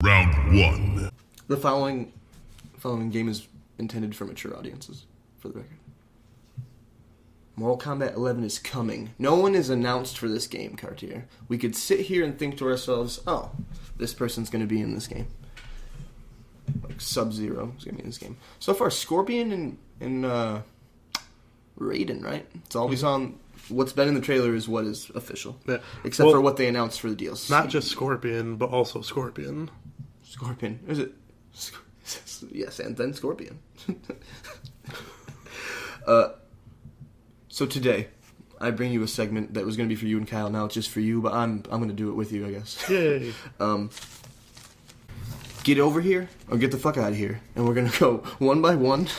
Round 1. The following game is intended for mature audiences, for the record. Mortal Kombat 11 is coming. No one is announced for this game, Cartier. We could sit here and think to ourselves, oh, this person's going to be in this game. Like Sub-Zero is going to be in this game. So far, Scorpion and Raiden, right? It's all we saw on... What's been in the trailer is what is official. Yeah. Except for what they announced for the DLC. Not just Scorpion, but also Scorpion. Scorpion. Is it? Yes, and then Scorpion. So today, I bring you a segment that was going to be for you and Kyle. Now it's just for you, but I'm going to do it with you, I guess. Yay. Get over here or get the fuck out of here. And we're going to go one by one.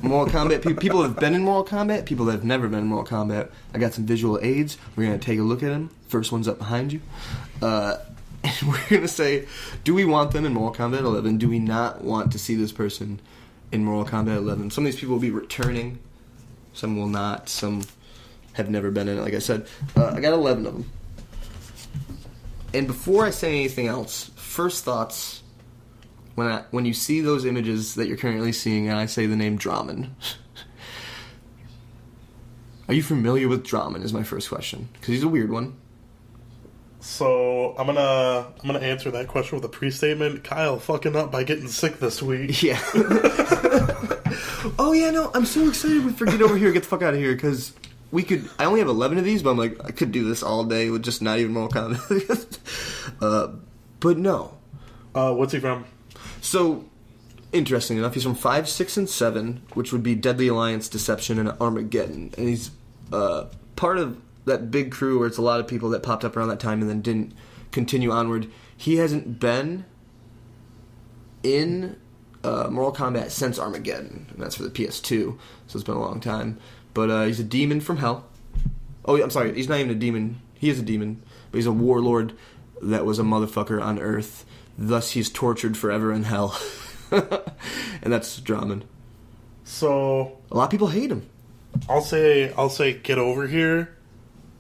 Mortal Kombat. People that have been in Mortal Kombat, people that have never been in Mortal Kombat. I got some visual aids. We're going to take a look at them. First one's up behind you. And we're going to say, do we want them in Mortal Kombat 11? Do we not want to see this person in Mortal Kombat 11? Some of these people will be returning. Some will not. Some have never been in it, like I said. I got 11 of them. And before I say anything else, first thoughts... When you see those images that you're currently seeing, and I say the name Drammen, are you familiar with Drammen? Is my first question, because he's a weird one. So I'm gonna answer that question with a pre-statement. Kyle fucking up by getting sick this week. Yeah. Oh yeah, no, I'm so excited for Get Over Here, get the fuck out of here, because I only have 11 of these, but I'm like, I could do this all day with just not even Mortal Kombat. But no. What's he from? So, interesting enough, he's from 5, 6, and 7, which would be Deadly Alliance, Deception, and Armageddon. And he's part of that big crew where it's a lot of people that popped up around that time and then didn't continue onward. He hasn't been in Mortal Kombat since Armageddon, and that's for the PS2, so it's been a long time. But he's a demon from hell. Oh, I'm sorry, he's not even a demon. He is a demon, but he's a warlord that was a motherfucker on Earth. Thus, he's tortured forever in hell. And that's Drahmin. So... A lot of people hate him. I'll say get over here,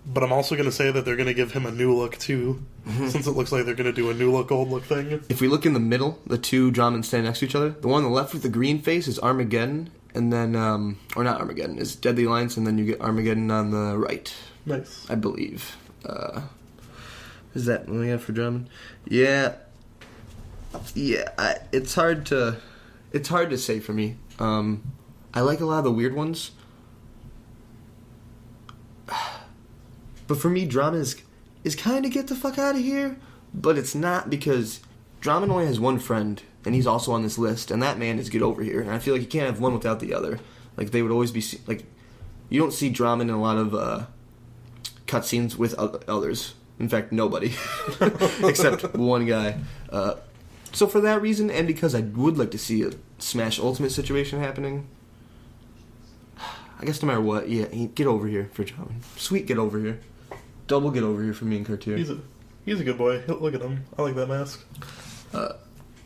but I'm also going to say that they're going to give him a new look, too. Mm-hmm. Since it looks like they're going to do a new look, old look thing. If we look in the middle, the two Drahmin stand next to each other. The one on the left with the green face is Armageddon, and then... or not Armageddon, is Deadly Alliance, and then you get Armageddon on the right. Nice. I believe. Is that what we have for Drahmin? Yeah... Yeah, it's hard to say for me. I like a lot of the weird ones, but for me, Drahmin is kind of get the fuck out of here. But it's not, because Drahmin only has one friend, and he's also on this list, and that man is get over here. And I feel like you can't have one without the other. Like they would always be like, you don't see Drahmin in a lot of cutscenes with others. In fact, nobody except one guy. So for that reason, and because I would like to see a Smash Ultimate situation happening, I guess no matter what, yeah, get over here for Drahmin. Sweet get over here. Double get over here for me and Cartier. He's a good boy. Look at him. I like that mask. I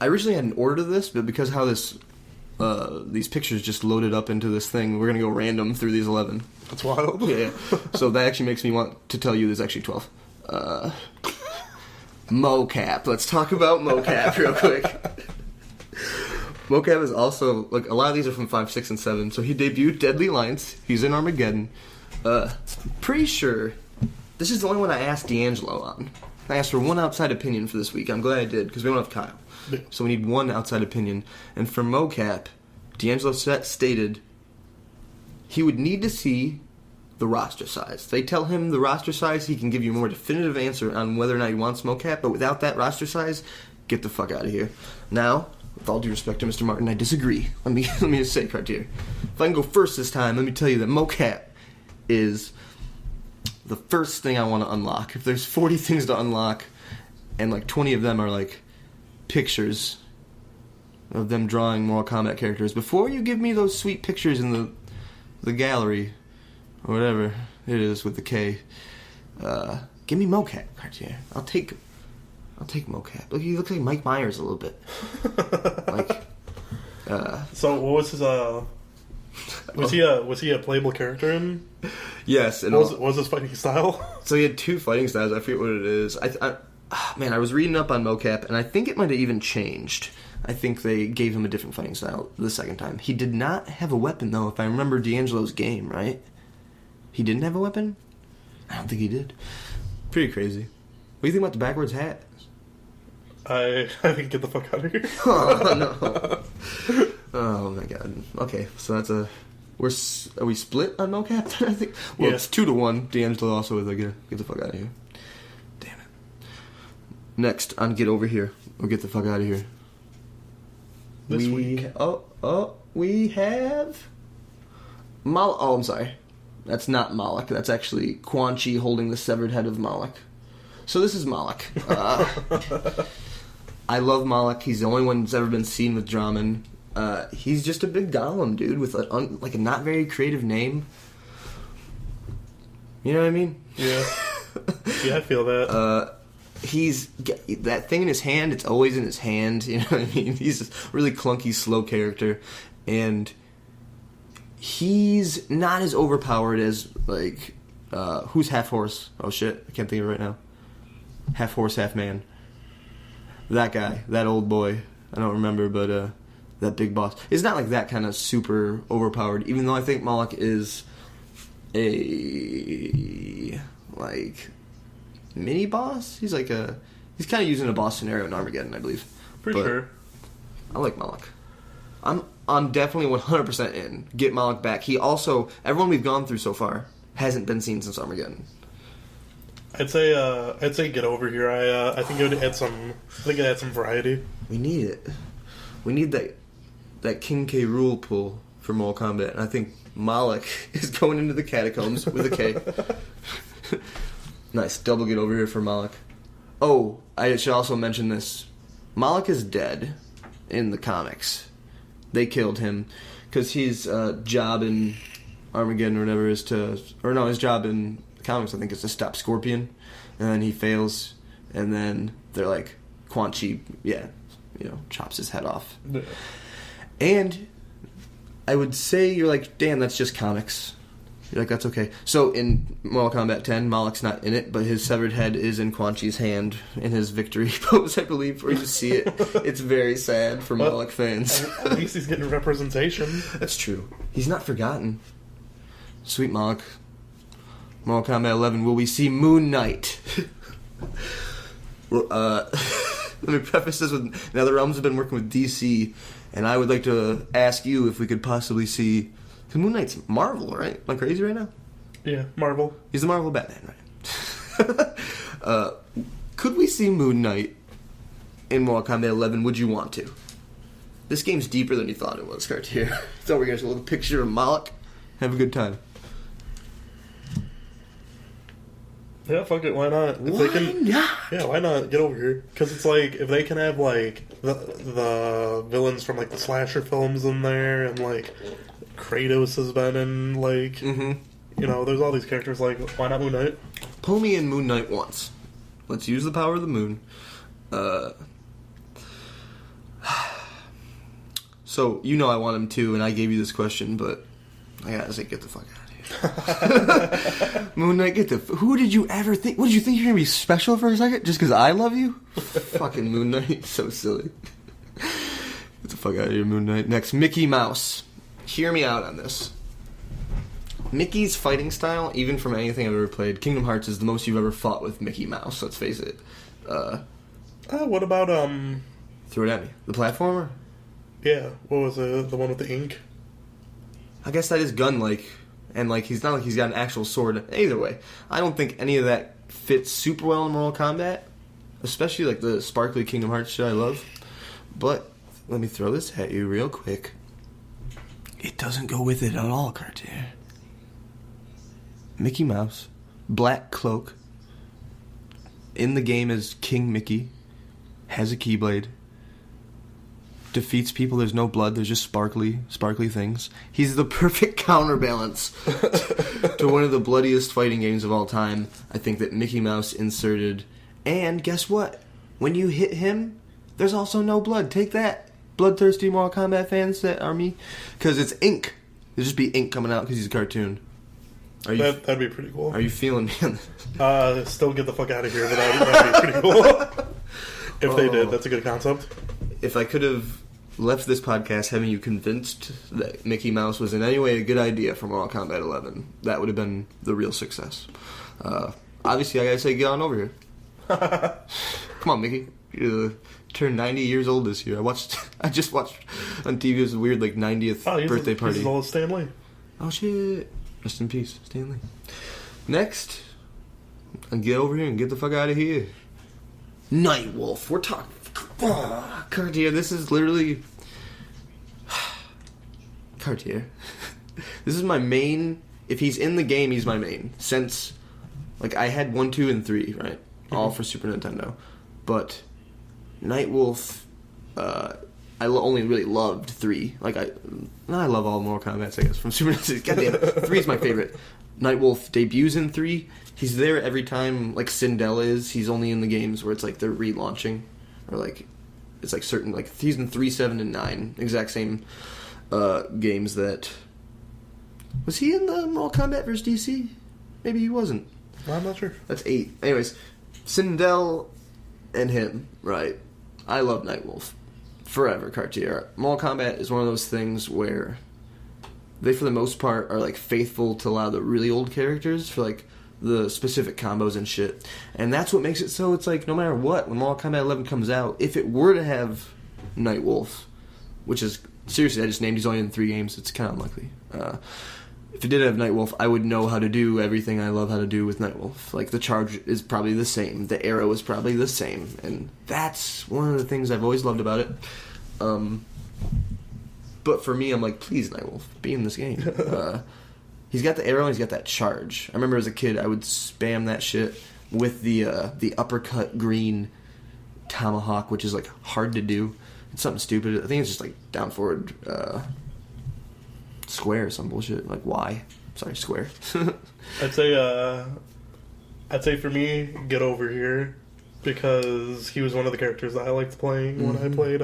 originally had an order to this, but because how these pictures just loaded up into this thing, we're going to go random through these 11. That's wild. Yeah. So that actually makes me want to tell you there's actually 12. Mocap. Let's talk about Mocap real quick. Mocap is also, like, a lot of these are from 5, 6, and 7. So he debuted Deadly Alliance. He's in Armageddon. Pretty sure this is the only one I asked D'Angelo on. I asked for one outside opinion for this week. I'm glad I did, because we don't have Kyle. Yeah. So we need one outside opinion. And for Mocap, D'Angelo stated he would need to see the roster size. If they tell him the roster size, he can give you a more definitive answer on whether or not he wants Mocap, but without that roster size, get the fuck out of here. Now, with all due respect to Mr. Martin, I disagree. Let me just say, Cartier. If I can go first this time, let me tell you that Mocap is the first thing I want to unlock. If there's 40 things to unlock, and like 20 of them are like pictures of them drawing Mortal Kombat characters, before you give me those sweet pictures in the gallery, or whatever it is with the K, give me Mocap, Cartier. I'll take Mocap. Look, he looks like Mike Myers a little bit. Like, so what was his was he a playable character in? Yes. And what was his fighting style? So he had two fighting styles. I forget what it is. Man, I was reading up on Mocap, and I think it might have even changed. I think they gave him a different fighting style the second time. He did not have a weapon, though, if I remember D'Angelo's game, right? He didn't have a weapon? I don't think he did. Pretty crazy. What do you think about the backwards hat? I think get the fuck out of here. Oh, no. Oh, my God. Okay, so that's a... Are we split on Mocap? I think. Well, It's 2-1. D'Angelo also was like, get the fuck out of here. Damn it. Next on Get Over Here, or Get the Fuck Out of Here. This week. We have... I'm sorry. That's not Moloch. That's actually Quan Chi holding the severed head of Moloch. So this is Moloch. I love Moloch. He's the only one that's ever been seen with Drahmin. He's just a big golem, dude, with a not very creative name. You know what I mean? Yeah. Yeah, I feel that. He's that thing in his hand. It's always in his hand. You know what I mean? He's a really clunky, slow character, and he's not as overpowered as like who's half horse. Oh shit, I can't think of it right now. Half horse, half man. That guy, that old boy. I don't remember, but that big boss. It's not like that kind of super overpowered. Even though I think Molluch is a like mini boss. He's kind of using a boss scenario in Armageddon, I believe. Pretty sure. I like Molluch. I'm definitely 100% in. Get Molluch back. He also, everyone we've gone through so far hasn't been seen since Armageddon. I'd say Get Over Here. I think it would add some. I think it add some variety. We need it. We need that King K. Rool pull for Mortal Kombat, and I think Molluch is going into the catacombs with a K. Nice, double Get Over Here for Molluch. Oh, I should also mention this. Molluch is dead in the comics. They killed him because his job in Armageddon or whatever is to, or no, his job in the comics I think is to stop Scorpion, and then he fails, and then they're like, Quan Chi, chops his head off. Yeah. And I would say you're like, damn, that's just comics. You're like, that's okay. So in Mortal Kombat 10, Moloch's not in it, but his severed head is in Quan Chi's hand in his victory pose, I believe, where you see it. It's very sad for Moloch fans. At least he's getting representation. That's true. He's not forgotten. Sweet Moloch. Mortal Kombat 11, will we see Moonknight? Let me preface this with, now the Realms have been working with DC, and I would like to ask you if we could possibly see, because Moonknight's Marvel, right? Am I crazy right now? Yeah, Marvel. He's the Marvel Batman, right? Could we see Moonknight in Mortal Kombat 11? Would you want to? This game's deeper than you thought it was, Cartier. So we're going to show a little picture of Moloch. Have a good time. Yeah, fuck it, why not? Not? Yeah, why not? Get over here. Because it's like, if they can have, like, the villains from, like, the slasher films in there, and, like, Kratos has been in, like, there's all these characters, like, why not Moon Knight? Pull me in Moon Knight once. Let's use the power of the moon. So, I want him to, and I gave you this question, but I gotta say, get the fuck out. Moon Knight, who did you ever think? What did you think you're gonna be special for a second? Just because I love you? Fucking Moon Knight, so silly. Get the fuck out of here, Moon Knight. Next, Mickey Mouse. Hear me out on this. Mickey's fighting style, even from anything I've ever played, Kingdom Hearts is the most you've ever fought with Mickey Mouse. Let's face it. What about Throw it at me. The platformer? Yeah, what was it? The one with the ink? I guess that is gun-like. And, he's not like he's got an actual sword. Either way, I don't think any of that fits super well in Mortal Kombat. Especially, the sparkly Kingdom Hearts shit I love. But, let me throw this at you real quick. It doesn't go with it at all, Cartier. Mickey Mouse. Black cloak. In the game is King Mickey. Has a Keyblade. Defeats people, there's no blood, there's just sparkly things. He's the perfect counterbalance to one of the bloodiest fighting games of all time. I think that Mickey Mouse inserted. And guess what? When you hit him, there's also no blood. Take that, bloodthirsty Mortal Kombat fans that are me. Because it's ink. There'll just be ink coming out because he's a cartoon. That'd be pretty cool. Are you feeling me on this? Still get the fuck out of here, but that'd be pretty cool. If they did, that's a good concept. If I could have left this podcast having you convinced that Mickey Mouse was in any way a good idea for Mortal Kombat 11, that would have been the real success. Obviously, I gotta say, get on over here. Come on, Mickey. You turned 90 years old this year. I just watched on TV. It was a weird, 90th birthday party. He's as old as Stan Lee. Oh, shit. Rest in peace, Stan Lee. Next, get over here and get the fuck out of here. Nightwolf. We're talking... Cartier, this is literally... Cartier. This is my main... If he's in the game, he's my main. Since, I had 1, 2, and 3, right? All for Super Nintendo. But Nightwolf, I only really loved 3. I love all Mortal Kombat, I guess, from Super Nintendo. Goddamn, 3 is my favorite. Nightwolf debuts in 3. He's there every time, Sindel is. He's only in the games where it's they're relaunching. Or it's certain, he's in 3, 7, and 9. Exact same games that... Was he in the Mortal Kombat vs. DC? Maybe he wasn't. I'm not sure. That's 8. Anyways, Sindel and him, right? I love Nightwolf. Forever, Cartier. Mortal Kombat is one of those things where they, for the most part, are faithful to a lot of the really old characters for the specific combos and shit. And that's what makes it so it's no matter what, when Mortal Kombat 11 comes out, if it were to have Nightwolf, which is, seriously, I just named he's only in 3 games, it's kind of unlikely. If it did have Nightwolf, I would know how to do everything I love how to do with Nightwolf. The charge is probably the same. The arrow is probably the same. And that's one of the things I've always loved about it. But for me, I'm please, Nightwolf, be in this game. He's got the arrow and he's got that charge. I remember as a kid, I would spam that shit with the uppercut green tomahawk, which is hard to do. It's something stupid. I think it's just down forward... square or some bullshit Y. Sorry, square. I'd say for me, get over here, because he was one of the characters that I liked playing when I played.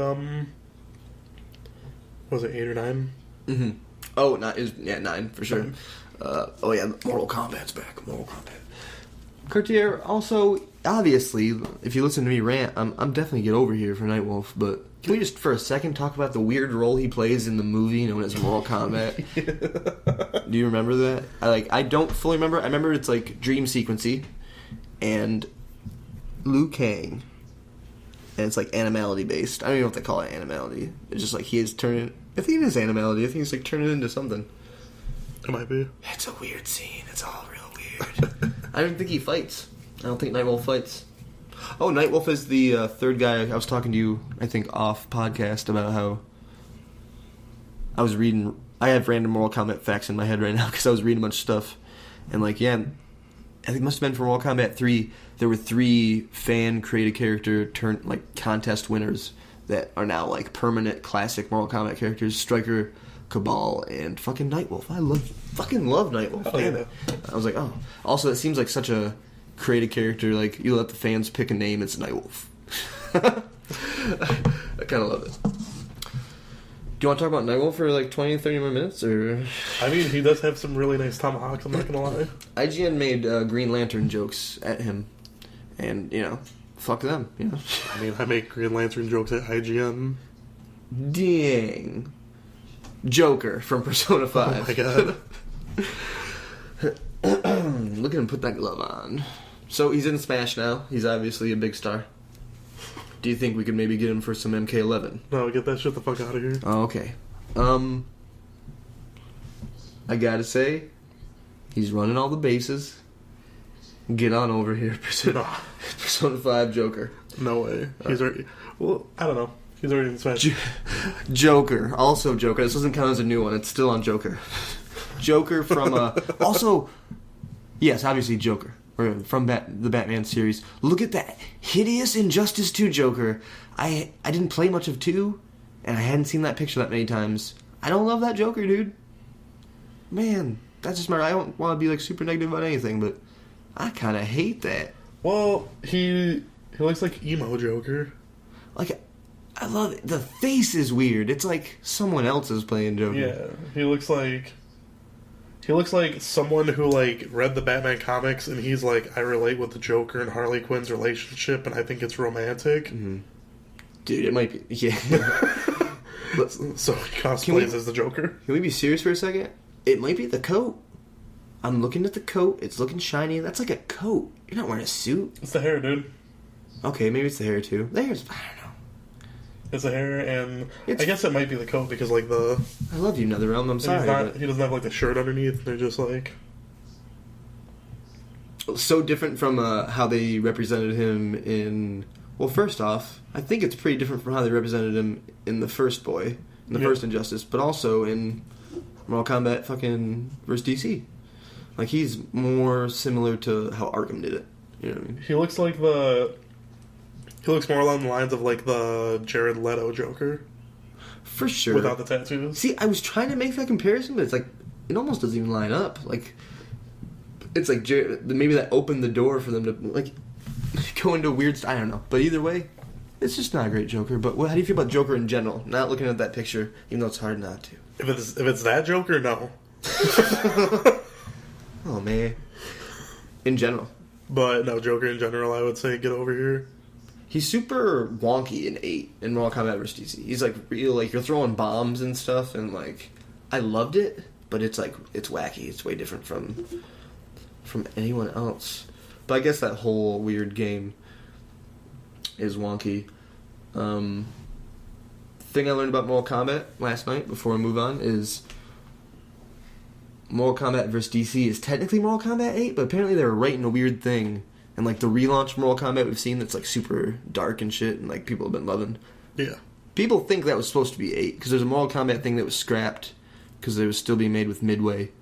Was it 8 or 9? Mm-hmm. Oh, 9 for sure. Oh yeah, Mortal Kombat's back. Mortal Kombat. Cartier also, obviously, if you listen to me rant, I'm definitely get over here for Nightwolf, but. Can we just, for a second, talk about the weird role he plays in the movie known as Mortal Kombat? Do you remember that? I don't fully remember. I remember it's dream sequency and Liu Kang. And it's animality based. I don't even know what they call it, animality. It's just he is turning... I think it is animality. I think it's turning into something. It might be. It's a weird scene. It's all real weird. I don't think he fights. I don't think Nightwolf fights. Oh, Nightwolf is the third guy. I was talking to you, I think, off podcast about how I was reading... I have random Mortal Kombat facts in my head right now because I was reading a bunch of stuff. And, I think it must have been for Mortal Kombat 3, there were 3 fan-created character contest winners that are now, permanent classic Mortal Kombat characters. Striker, Cabal, and fucking Nightwolf. I fucking love Nightwolf. Oh, yeah. I was oh. Also, it seems like such a... create a character, you let the fans pick a name, it's Nightwolf. I kind of love it. Do you want to talk about Nightwolf for 20, 30 more minutes, or? I mean, he does have some really nice tomahawks, I'm not gonna lie. IGN made Green Lantern jokes at him, and, fuck them, I mean, I make Green Lantern jokes at IGN. Dang. Joker from Persona 5. Oh my god. Look at him put that glove on. So he's in Smash now. He's obviously a big star. Do you think we could maybe get him for some MK11? No, get that shit the fuck out of here. Oh, okay. I gotta say, he's running all the bases. Get on over here, Persona 5 Joker. No way. He's already... Well, I don't know. He's already in Smash. Joker. Also Joker. This doesn't count as a new one. It's still on Joker. Joker from... also... Yes, obviously Joker. From the Batman series. Look at that hideous Injustice 2 Joker. I didn't play much of 2, and I hadn't seen that picture that many times. I don't love that Joker, dude. Man, that's just I don't want to be super negative about anything, but I kind of hate that. Well, he looks like emo Joker. I love it. The face is weird. It's like someone else is playing Joker. Yeah, he looks like... He looks like someone who, like, read the Batman comics and he's like, I relate with the Joker and Harley Quinn's relationship and I think it's romantic. Mm-hmm. Dude, it might be. Yeah. So he cosplays as the Joker. Can we be serious for a second? It might be the coat. I'm looking at the coat. It's looking shiny. That's like a coat. You're not wearing a suit. It's the hair, dude. Okay, maybe it's the hair, too. The hair's... I don't know. It's the hair, and I guess it might be the coat because, like, the... I love you, NetherRealm. I'm sorry. He doesn't have, like, the shirt underneath. They're just, like... So different from how they represented him in... Well, first off, I think it's pretty different from how they represented him in the first Boy, in the first Injustice, but also in Mortal Kombat fucking versus DC. Like, he's more similar to how Arkham did it. You know what I mean? He looks like the... He looks more along the lines of, like, the Jared Leto Joker. For sure. Without the tattoos. See, I was trying to make that comparison, but it's like, it almost doesn't even line up. Like, it's like, maybe that opened the door for them to, like, go into weird... I don't know. But either way, it's just not a great Joker. But how do you feel about Joker in general? Not looking at that picture, even though it's hard not to. If it's that Joker, no. Oh, man. In general. But, no, Joker in general, I would say, get over here. He's super wonky in 8 in Mortal Kombat vs. DC. He's like real, like you're throwing bombs and stuff, and like I loved it, but it's like it's wacky. It's way different from anyone else. But I guess that whole weird game is wonky. Thing I learned about Mortal Kombat last night before we move on is Mortal Kombat vs. DC is technically Mortal Kombat 8, but apparently they were writing a weird thing. And, like, the relaunch Mortal Kombat we've seen that's, like, super dark and shit, and, like, people have been loving. Yeah. People think that was supposed to be 8, because there's a Mortal Kombat thing that was scrapped, because it was still being made with Midway.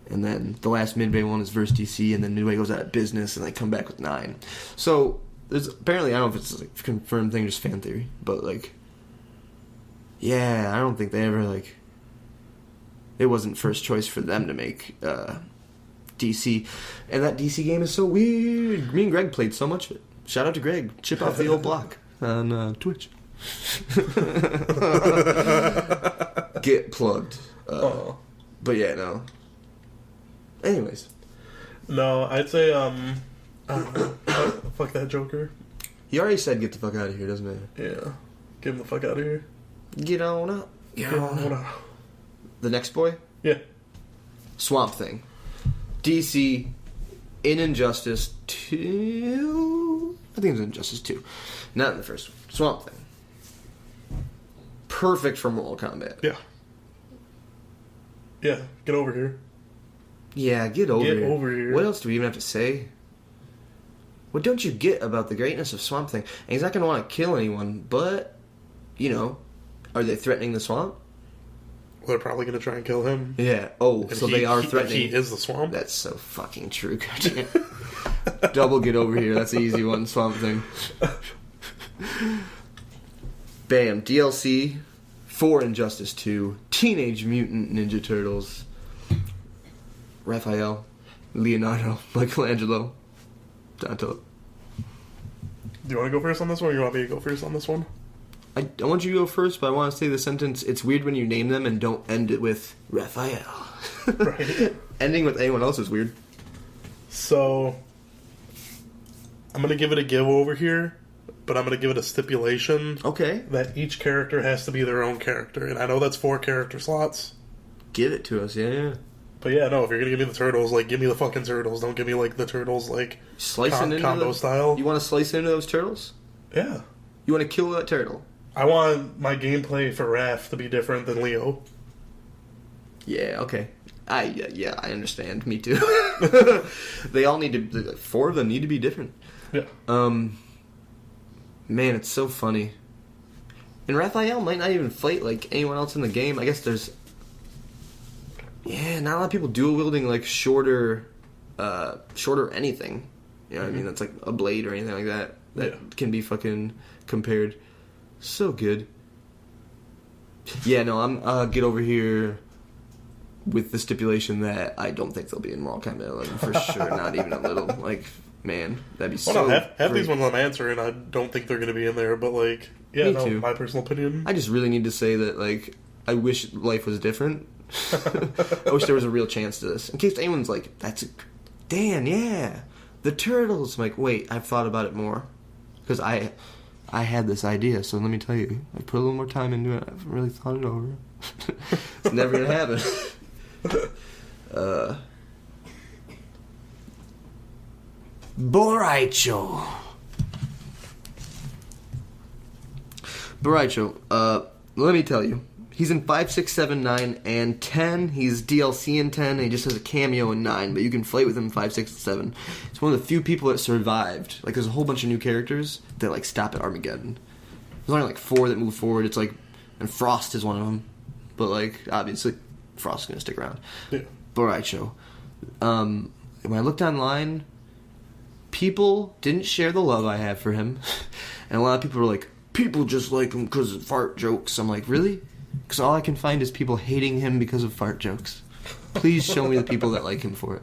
And then the last Midway one is versus DC, and then Midway goes out of business, and they come back with 9. So, there's apparently, I don't know if it's a confirmed thing or just fan theory, but, like, yeah, I don't think they ever, like, it wasn't first choice for them to make, DC, and that DC game is so weird. Me and Greg played so much of it. Shout out to Greg. Chip off the old block on Twitch. Get plugged. But yeah, no. Anyways. No, I'd say, fuck that Joker. He already said get the fuck out of here, doesn't he? Yeah. Get him the fuck out of here. Get on up. Get on up. The next boy? Yeah. Swamp Thing. DC in Injustice 2. I think it was Injustice 2. Not in the first one. Swamp Thing. Perfect for Mortal Kombat. Yeah. Yeah, get over here. Yeah, get over here. What else do we even have to say? What don't you get about the greatness of Swamp Thing? And he's not going to want to kill anyone, but, you know, are they threatening the swamp? Well, they're probably going to try and kill him. Yeah. Oh, and so they are threatening. He is the swamp. That's so fucking true. Double get over here. That's an easy one, Swamp Thing. Bam. DLC for Injustice 2. Teenage Mutant Ninja Turtles. Raphael. Leonardo. Michelangelo. Donatello. Do you want to go first on this one, or you want me to go first on this one? I want you to go first, but I want to say the sentence, it's weird when you name them and don't end it with Raphael. Right. Ending with anyone else is weird. So, I'm going to give it a give over here, but I'm going to give it a stipulation. Okay. That each character has to be their own character, and I know that's 4 character slots. Give it to us, yeah. But yeah, no, if you're going to give me the Turtles, like, give me the fucking Turtles. Don't give me, like, the Turtles, like, combo style. You want to slice into those turtles? Yeah. You want to kill that turtle? I want my gameplay for Raph to be different than Leo. Yeah, okay. I understand. Me too. They all need to... 4 of them need to be different. Yeah. Man, it's so funny. And Raphael might not even fight like anyone else in the game. I guess there's... Yeah, not a lot of people dual-wielding like shorter anything. You know what I mean? That's like a blade or anything like that. That can be fucking compared. So good. Yeah, no, I'm get over here with the stipulation that I don't think they'll be in Mortal Kombat 11 for sure. Not even a little. Like, man, that'd be so. Well, half these ones I'm answering, I don't think they're going to be in there. But like, yeah, Me too. My personal opinion. I just really need to say that like I wish life was different I wish there was a real chance to this. In case anyone's like, Dan, yeah, the Turtles. I'm like, wait, I've thought about it more. Because I had this idea, so let me tell you. I put a little more time into it. I haven't really thought it over. It's never going to happen. Borracho. Borracho, let me tell you. He's in 5, 6, 7, 9, and 10. He's DLC in 10, and he just has a cameo in 9, but you can fight with him in 5, 6, and 7. It's one of the few people that survived. Like, there's a whole bunch of new characters that, like, stop at Armageddon. There's only, like, 4 that move forward. It's, like, and Frost is one of them. But, like, obviously, Frost's gonna stick around. Yeah. Borracho. When I looked online, people didn't share the love I have for him. And a lot of people were like, people just like him because of fart jokes. I'm like, really? Because all I can find is people hating him because of fart jokes. Please show me the people that like him for it.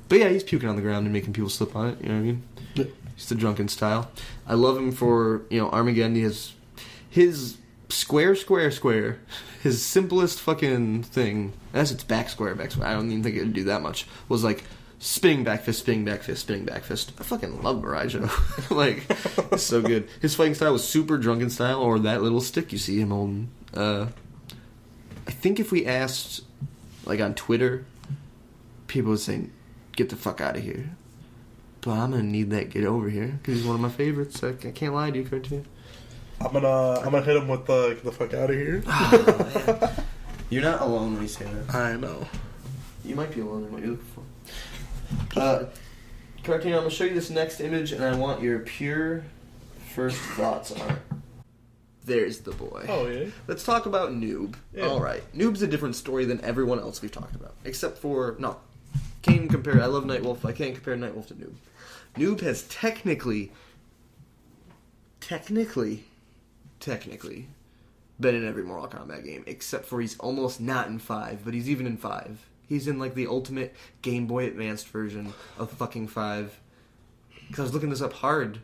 But yeah, he's puking on the ground and making people slip on it. You know what I mean? Yeah. He's the drunken style. I love him for, Armageddon. He has his square. His simplest fucking thing, unless it's back square. I don't even think it would do that much. Was like spinning back fist. I fucking love Borracho. Like, it's so good. His fighting style was super drunken style, or that little stick you see him holding. I think if we asked, like, on Twitter, people would say, get the fuck out of here. But I'm gonna need that get over here, because he's one of my favorites. I can't lie to you, Cartoon. I'm gonna hit him with the fuck out of here. Oh, you're not alone when you say that. I know. You might be alone in what you're looking for. Cartoon, I'm gonna show you this next image, and I want your pure first thoughts on it. There's the boy. Oh, yeah? Let's talk about Noob. Yeah. Alright. Noob's a different story than everyone else we've talked about. Except for... No. Can't even compare... I love Nightwolf. I can't compare Nightwolf to Noob. Noob has technically been in every Mortal Kombat game. Except for he's almost not in 5. But he's even in 5. He's in, like, the ultimate Game Boy Advanced version of fucking 5. Because I was looking this up hard.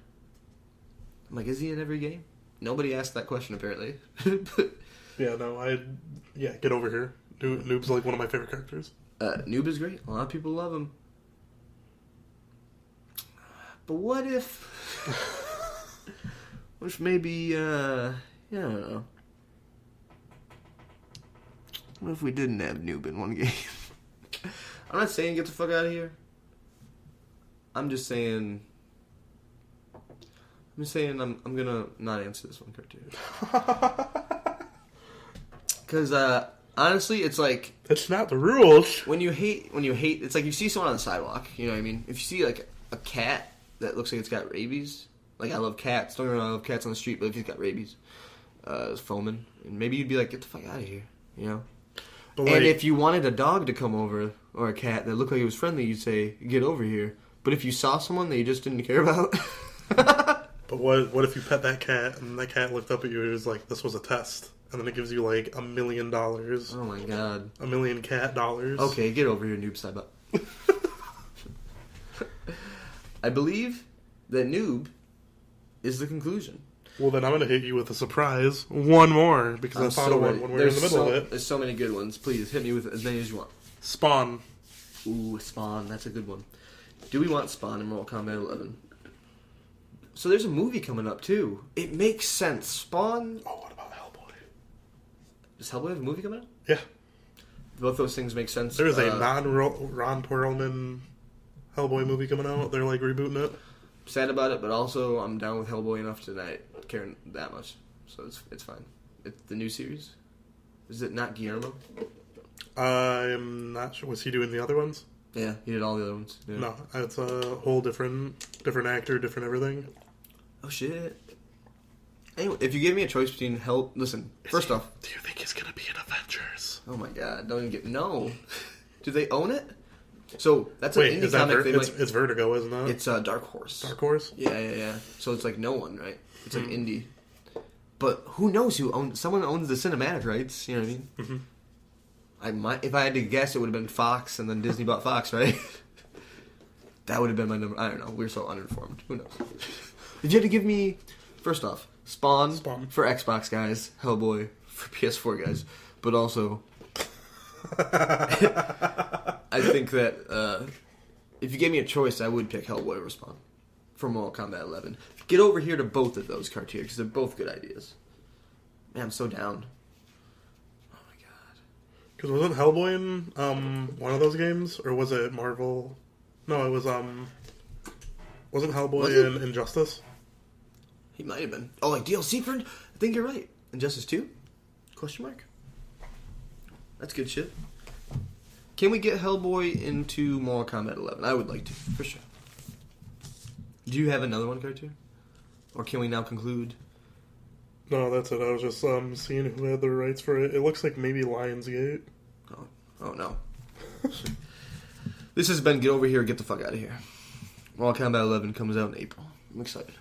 I'm like, is he in every game? Nobody asked that question, apparently. Yeah, no, get over here. Noob's like one of my favorite characters. Noob is great. A lot of people love him. But what if... what if maybe, I don't know. What if we didn't have Noob in one game? I'm not saying get the fuck out of here. I'm just saying... I'm gonna not answer this one, Cartoon. Because, honestly, it's like... That's not the rules. When you hate... It's like you see someone on the sidewalk, you know what I mean? If you see, like, a cat that looks like it's got rabies... Like, I love cats. Don't get me wrong, I love cats on the street, but if he's got rabies... it's foaming. And maybe you'd be like, get the fuck out of here, you know? But and if you wanted a dog to come over, or a cat that looked like it was friendly, you'd say, get over here. But if you saw someone that you just didn't care about... But what if you pet that cat and that cat looked up at you and was like, this was a test, and then it gives you like $1 million. Oh my god. $1 million cat dollars. Okay, get over here, Noob side up. I believe that Noob is the conclusion. Well, then I'm going to hit you with a surprise. One more, because I thought of one when we were in the middle of it. There's so many good ones. Please, hit me with as many as you want. Spawn. Ooh, Spawn. That's a good one. Do we want Spawn in Mortal Kombat 11? So there's a movie coming up, too. It makes sense. Spawn... Oh, what about Hellboy? Does Hellboy have a movie coming up? Yeah. Both those things make sense. There's a non-Ron Perlman Hellboy movie coming out. They're, like, rebooting it. Sad about it, but also I'm down with Hellboy enough to not care that much. So it's fine. It's the new series. Is it not Guillermo? I'm not sure. Was he doing the other ones? Yeah, he did all the other ones. Yeah. No, it's a whole different actor, different everything. Oh, shit. Anyway, if you gave me a choice between Listen, first off... Do you think he's going to be in Avengers? Oh, my God. Don't even get... No. Do they own it? So, that's an indie comic. It's Vertigo, isn't it? It's Dark Horse. Dark Horse? Yeah. So, it's like no one, right? It's like indie. But who knows who owns... Someone owns the cinematic rights, you know what I mean? Mm-hmm. If I had to guess, it would have been Fox, and then Disney bought Fox, right? That would have been my number. I don't know. We're so uninformed. Who knows? If you had to give me, first off, Spawn for Xbox guys, Hellboy for PS4 guys, but also I think that if you gave me a choice, I would pick Hellboy Respawn from Mortal Kombat 11. Get over here to both of those cartoons because they're both good ideas. Man, I'm so down. Oh my god. Because wasn't Hellboy in one of those games, or was it Marvel? No, it was Wasn't Hellboy in Injustice? He might have been. Oh, like DLC for? I think you're right. Injustice 2? Question mark. That's good shit. Can we get Hellboy into Mortal Kombat 11? I would like to, for sure. Do you have another one, cartoon? Or can we now conclude? No, that's it. I was just seeing who had the rights for it. It looks like maybe Lionsgate. Oh no. This has been Get Over Here, Get the Fuck Out of Here. Mortal Kombat 11 comes out in April. I'm excited.